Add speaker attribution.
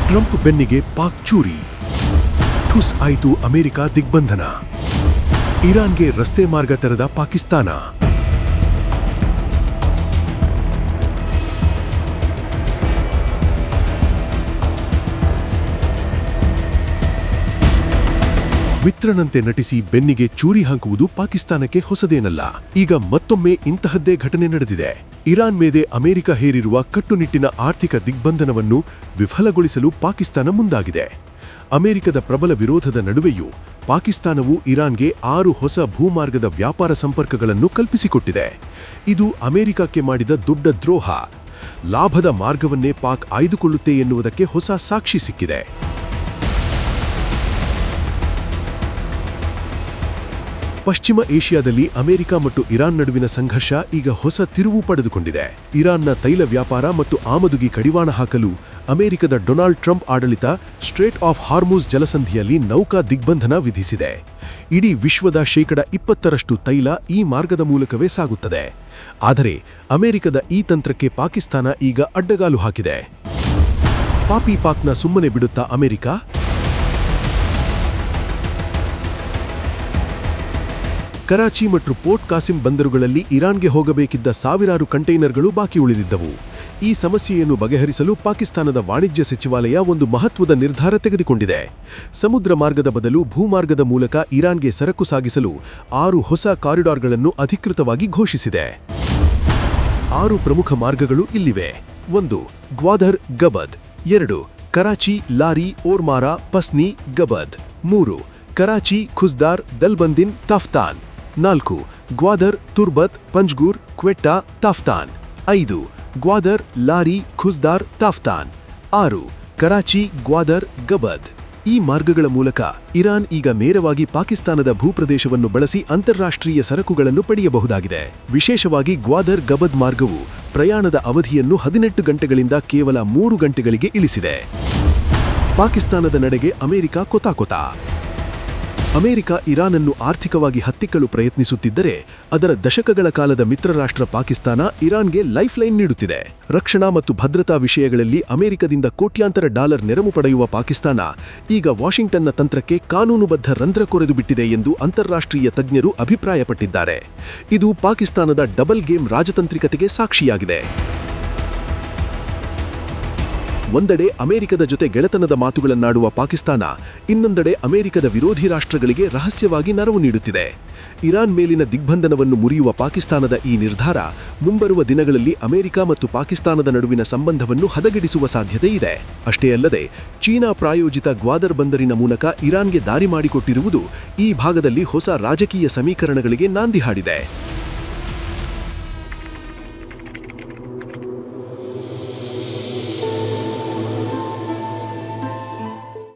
Speaker 1: Trump ಬೆನ್ನಿಗೆ ಪಾಕ್ ಚೂರಿ, ಠುಸ್ ಆಯಿತು ಅಮೆರಿಕ ದಿಗ್ಬಂಧನ. ಇರಾನ್ಗೆ ರಸ್ತೆ ಮಾರ್ಗ ತೆರೆದ ಪಾಕಿಸ್ತಾನ. ಮಿತ್ರನಂತೆ ನಟಿಸಿ ಬೆನ್ನಿಗೆ ಚೂರಿ ಹಾಕುವುದು ಪಾಕಿಸ್ತಾನಕ್ಕೆ ಹೊಸದೇನಲ್ಲ. ಈಗ ಮತ್ತೊಮ್ಮೆ ಇಂತಹದ್ದೇ ಘಟನೆ ನಡೆದಿದೆ. ಇರಾನ್ ಮೇಲೆ ಅಮೆರಿಕ ಹೇರಿರುವ ಕಟ್ಟುನಿಟ್ಟಿನ ಆರ್ಥಿಕ ದಿಗ್ಬಂಧನವನ್ನು ವಿಫಲಗೊಳಿಸಲು ಪಾಕಿಸ್ತಾನ ಮುಂದಾಗಿದೆ. ಅಮೆರಿಕದ ಪ್ರಬಲ ವಿರೋಧದ ನಡುವೆಯೂ ಪಾಕಿಸ್ತಾನವು ಇರಾನ್ಗೆ 6 ಹೊಸ ಭೂಮಾರ್ಗದ ವ್ಯಾಪಾರ ಸಂಪರ್ಕಗಳನ್ನು ಕಲ್ಪಿಸಿಕೊಟ್ಟಿದೆ. ಇದು ಅಮೆರಿಕಕ್ಕೆ ಮಾಡಿದ ದೊಡ್ಡ ದ್ರೋಹ. ಲಾಭದ ಮಾರ್ಗವನ್ನೇ ಪಾಕ್ ಆಯ್ದುಕೊಳ್ಳುತ್ತೆ ಎನ್ನುವುದಕ್ಕೆ ಹೊಸ ಸಾಕ್ಷಿ ಸಿಕ್ಕಿದೆ. ಪಶ್ಚಿಮ ಏಷ್ಯಾದಲ್ಲಿ ಅಮೆರಿಕ ಮತ್ತು ಇರಾನ್ ನಡುವಿನ ಸಂಘರ್ಷ ಈಗ ಹೊಸ ತಿರುವು ಪಡೆದುಕೊಂಡಿದೆ. ಇರಾನ್ನ ತೈಲ ವ್ಯಾಪಾರ ಮತ್ತು ಆಮದುಗೆ ಕಡಿವಾಣ ಹಾಕಲು ಅಮೆರಿಕದ ಡೊನಾಲ್ಡ್ ಟ್ರಂಪ್ ಆಡಳಿತ ಸ್ಟ್ರೇಟ್ ಆಫ್ ಹಾರ್ಮುಜ್ ಜಲಸಂಧಿಯಲ್ಲಿ ನೌಕಾ ದಿಗ್ಬಂಧನ ವಿಧಿಸಿದೆ. ಇಡೀ ವಿಶ್ವದ 20% ತೈಲ ಈ ಮಾರ್ಗದ ಮೂಲಕವೇ ಸಾಗುತ್ತದೆ. ಆದರೆ ಅಮೆರಿಕದ ಈ ತಂತ್ರಕ್ಕೆ ಪಾಕಿಸ್ತಾನ ಈಗ ಅಡ್ಡಗಾಲು ಹಾಕಿದೆ. ಪಾಕ್ನ ಸುಮ್ಮನೆ ಬಿಡುತ್ತಾ ಅಮೆರಿಕ? ಕರಾಚಿ ಮತ್ತು ಪೋರ್ಟ್ ಕಾಸಿಂ ಬಂದರುಗಳಲ್ಲಿ ಇರಾನ್ಗೆ ಹೋಗಬೇಕಿದ್ದ ಸಾವಿರಾರು ಕಂಟೈನರ್ಗಳು ಬಾಕಿ ಉಳಿದಿದ್ದವು. ಈ ಸಮಸ್ಯೆಯನ್ನು ಬಗೆಹರಿಸಲು ಪಾಕಿಸ್ತಾನದ ವಾಣಿಜ್ಯ ಸಚಿವಾಲಯ ಒಂದು ಮಹತ್ವದ ನಿರ್ಧಾರ ತೆಗೆದುಕೊಂಡಿದೆ. ಸಮುದ್ರ ಮಾರ್ಗದ ಬದಲು ಭೂಮಾರ್ಗದ ಮೂಲಕ ಇರಾನ್ಗೆ ಸರಕು ಸಾಗಿಸಲು 6 ಹೊಸ ಕಾರಿಡಾರ್ಗಳನ್ನು ಅಧಿಕೃತವಾಗಿ ಘೋಷಿಸಿದೆ. 6 ಪ್ರಮುಖ ಮಾರ್ಗಗಳು ಇಲ್ಲಿವೆ. 1. ಗ್ವಾದರ್ ಗಬದ್. 2. ಕರಾಚಿ ಲಾರಿ ಓರ್ಮಾರಾ ಪಸ್ನಿ ಗಬದ್. 3. ಕರಾಚಿ ಖುಸ್ದಾರ್ ದಲ್ಬಂದಿನ್ ತಾಫ್ತಾನ್. 4. ಗ್ವಾದರ್ ತುರ್ಬತ್ ಪಂಜ್ಗೂರ್ ಕ್ವೆಟ್ಟಾ ತಾಫ್ತಾನ್. 5. ಗ್ವಾದರ್ ಲಾರಿ ಖುಸ್ದಾರ್ ತಾಫ್ತಾನ್. 6. ಕರಾಚಿ ಗ್ವಾದರ್ ಗಬದ್. ಈ ಮಾರ್ಗಗಳ ಮೂಲಕ ಇರಾನ್ ಈಗ ನೇರವಾಗಿ ಪಾಕಿಸ್ತಾನದ ಭೂಪ್ರದೇಶವನ್ನು ಬಳಸಿ ಅಂತಾರಾಷ್ಟ್ರೀಯ ಸರಕುಗಳನ್ನು ಪಡೆಯಬಹುದಾಗಿದೆ. ವಿಶೇಷವಾಗಿ ಗ್ವಾದರ್ ಗಬದ್ ಮಾರ್ಗವು ಪ್ರಯಾಣದ ಅವಧಿಯನ್ನು 18 ಗಂಟೆಗಳಿಂದ ಕೇವಲ 3 ಗಂಟೆಗಳಿಗೆ ಇಳಿಸಿದೆ. ಪಾಕಿಸ್ತಾನದ ನಡೆಗೆ ಅಮೆರಿಕ ಕೊತಾಕೊತ. ಅಮೆರಿಕ ಇರಾನನ್ನು ಆರ್ಥಿಕವಾಗಿ ಹತ್ತಿಕ್ಕಲು ಪ್ರಯತ್ನಿಸುತ್ತಿದ್ದರೆ, ಅದರ ದಶಕಗಳ ಕಾಲದ ಮಿತ್ರರಾಷ್ಟ್ರ ಪಾಕಿಸ್ತಾನ ಇರಾನ್ಗೆ ಲೈಫ್ಲೈನ್ ನೀಡುತ್ತಿದೆ. ರಕ್ಷಣಾ ಮತ್ತು ಭದ್ರತಾ ವಿಷಯಗಳಲ್ಲಿ ಅಮೆರಿಕದಿಂದ ಕೋಟ್ಯಾಂತರ ಡಾಲರ್ ನೆರವು ಪಡೆಯುವ ಪಾಕಿಸ್ತಾನ ಈಗ ವಾಷಿಂಗ್ಟನ್ನ ತಂತ್ರಕ್ಕೆ ಕಾನೂನುಬದ್ಧ ರಂಧ್ರ ಕೊರೆದು ಬಿಟ್ಟಿದೆ ಎಂದು ಅಂತಾರಾಷ್ಟ್ರೀಯ ತಜ್ಞರು ಅಭಿಪ್ರಾಯಪಟ್ಟಿದ್ದಾರೆ. ಇದು ಪಾಕಿಸ್ತಾನದ ಡಬಲ್ ಗೇಮ್ ರಾಜತಾಂತ್ರಿಕತೆಗೆ ಸಾಕ್ಷಿಯಾಗಿದೆ. ಒಂದೆಡೆ ಅಮೆರಿಕದ ಜೊತೆ ಗೆಳೆತನದ ಮಾತುಗಳನ್ನಾಡುವ ಪಾಕಿಸ್ತಾನ, ಇನ್ನೊಂದೆಡೆ ಅಮೆರಿಕದ ವಿರೋಧಿ ರಾಷ್ಟ್ರಗಳಿಗೆ ರಹಸ್ಯವಾಗಿ ನೆರವು ನೀಡುತ್ತಿದೆ. ಇರಾನ್ ಮೇಲಿನ ದಿಗ್ಬಂಧನವನ್ನು ಮುರಿಯುವ ಪಾಕಿಸ್ತಾನದ ಈ ನಿರ್ಧಾರ ಮುಂಬರುವ ದಿನಗಳಲ್ಲಿ ಅಮೆರಿಕ ಮತ್ತು ಪಾಕಿಸ್ತಾನದ ನಡುವಿನ ಸಂಬಂಧವನ್ನು ಹದಗೆಡಿಸುವ ಸಾಧ್ಯತೆ ಇದೆ. ಅಷ್ಟೇ ಅಲ್ಲದೆ, ಚೀನಾ ಪ್ರಾಯೋಜಿತ ಗ್ವಾದರ್ ಬಂದರಿನ ಮೂಲಕ ಇರಾನ್ಗೆ ದಾರಿ ಮಾಡಿಕೊಟ್ಟಿರುವುದು ಈ ಭಾಗದಲ್ಲಿ ಹೊಸ ರಾಜಕೀಯ ಸಮೀಕರಣಗಳಿಗೆ ನಾಂದಿ ಹಾಡಿದೆ.